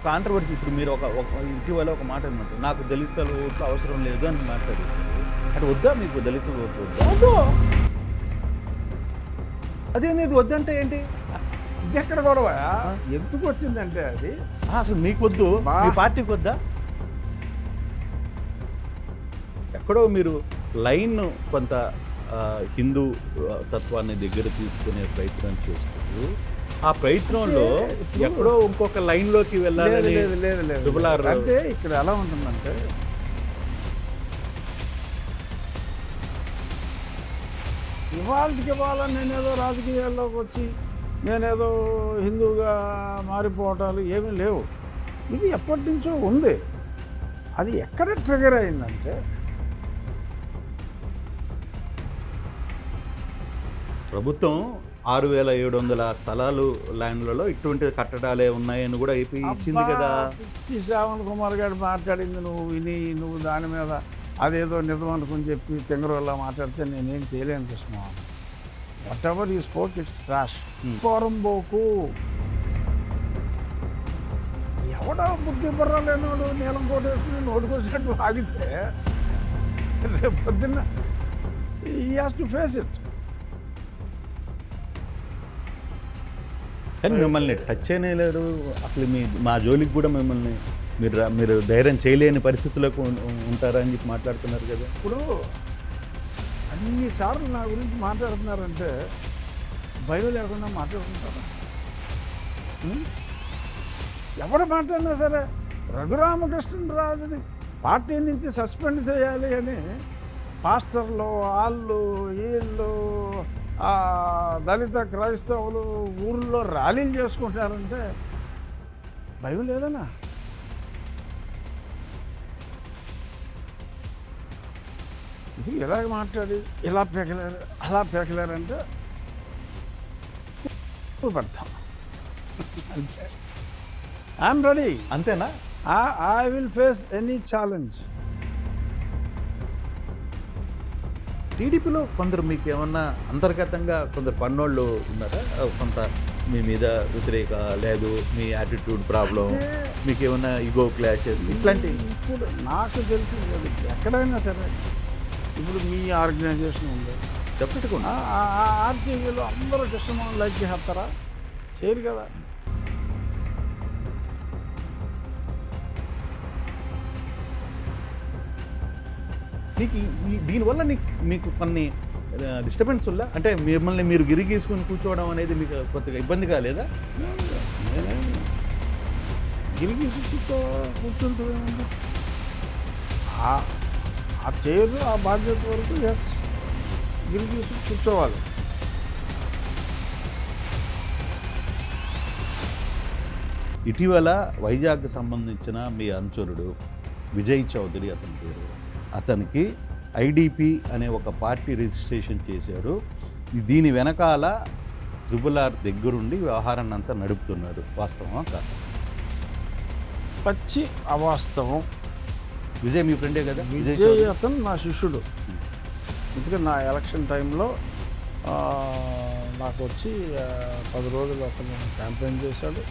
Controversy ఇప్పుడు మీరు ఇటీవల ఒక మాట అన్నమాట, నాకు దళితుల ఓట్లు అవసరం లేదు అని మాట్లాడేశారు. అంటే వద్దా మీకు దళితుల ఓట్లు వద్దా? వద్దు. అదేంది వద్దంటే ఏంటి? ఇది ఎక్కడ గొడవ? ఎందుకు వచ్చిందంటే అది అసలు మీకు వద్దు, మీ పార్టీకి వద్దా? ఎక్కడో మీరు లైన్ కొంత హిందూ తత్వాన్ని దగ్గర తీసుకునే ప్రయత్నం చేస్తూ ఆ ప్రయత్నంలో ఎక్కడో ఇంకొక లైన్లోకి వెళ్ళాలని లేదు. అంటే ఇక్కడ ఎలా ఉంటుందంటే ఇవాళ నేనేదో రాజకీయాల్లోకి వచ్చి నేనేదో హిందూగా మారిపోవటాలు ఏమీ లేవు. ఇది ఎప్పటి నుంచో ఉంది. అది ఎక్కడ ట్రిగర్ అయిందంటే ప్రభుత్వం 6,700 స్థలాలు ల్యాండ్లలో ఇటువంటి కట్టడాలే ఉన్నాయని కూడా ఏపీ ఇచ్చింది కదా. శ్రావణ్ కుమార్ గారు మాట్లాడింది నువ్వు విని నువ్వు దాని మీద అదేదో నిజం అనుకుని చెప్పి తెంగరవల్ల మాట్లాడితే నేనేం చేయలేను కృష్ణ. వాట్ ఎవర్ ఈ స్పోక్ ఇట్స్ ట్రాష్. పోరంబోకు ఎవడో బుద్ధి బుర్ర లేనోడు నీలం కోటేసుకుని నోటుకొచ్చినట్టు ఆగితే రేపు పొద్దున్న ఈ హాస్ టు ఫేస్ ఇట్. కానీ మిమ్మల్ని టచ్ చేయలేరు అసలు. మా జోలికి కూడా మిమ్మల్ని మీరు ధైర్యం చేయలేని పరిస్థితులకు ఉంటారని చెప్పి మాట్లాడుతున్నారు కదా. ఇప్పుడు అన్నిసార్లు నా గురించి మాట్లాడుతున్నారంటే భయం లేకుండా మాట్లాడుకుంటారా? ఎవరు మాట్లాడినా సరే రఘురామకృష్ణరాజుని పార్టీ నుంచి సస్పెండ్ చేయాలి అని పాస్టర్లు వాళ్ళు వీళ్ళు దళిత క్రైస్తవులు ఊళ్ళో ర్యాలీలు చేసుకుంటారంటే భయం లేదనా? ఇది ఇలాగ మాట్లాడి ఇలా పేకలేరు అలా పేకలేరంటే పడతాం అంతే. I'm ready. అంతేనా? I will face any challenge. టీడీపీలో కొందరు మీకు ఏమన్నా అంతర్గతంగా కొందరు పన్నోళ్ళు ఉన్నారా? కొంత మీ మీద వ్యతిరేక లేదు, మీ యాటిట్యూడ్ ప్రాబ్లం, మీకు ఏమన్నా ఈగో క్లాషెస్ ఇట్లాంటి? ఇప్పుడు నాకు తెలిసి ఎక్కడైనా సరే ఇప్పుడు మీ ఆర్గనైజేషన్ ఉంది చెప్పట్టుకున్నా ఆర్టీవీలో అందరూ కృష్ణమోహన్ లైక్ చేస్తారా? చేయరు కదా. నీకు దీనివల్ల మీకు కొన్ని డిస్టర్బెన్స్ వల్ల అంటే మిమ్మల్ని మీరు గిరిగీసుకుని కూర్చోవడం అనేది మీకు కొద్దిగా ఇబ్బంది కాలేదా? నేనే గిరిగీసి కూర్చుంటుంది ఆ చైర్ ఆ బాధ్యత వరకు ఎస్ గిరిగీసి కూర్చోవాలి. ఇటీవల వైజాగ్కి సంబంధించిన మీ అనుచరుడు విజయ్ చౌదరి అతని పేరు, అతనికి ఐడిపి అనే ఒక పార్టీ రిజిస్ట్రేషన్ చేశారు. దీని వెనకాల RRR దగ్గరుండి వ్యవహారాన్ని అంతా నడుపుతున్నారు. వాస్తవమా కాదు? పచ్చి అవాస్తవం. విజయ్ మీ ఫ్రెండే కదా? విజయ్ అతను నా శిష్యుడు. ఎందుకంటే నా ఎలక్షన్ టైంలో నాకు వచ్చి 10 రోజులు అతను క్యాంపెయిన్ చేశాడు.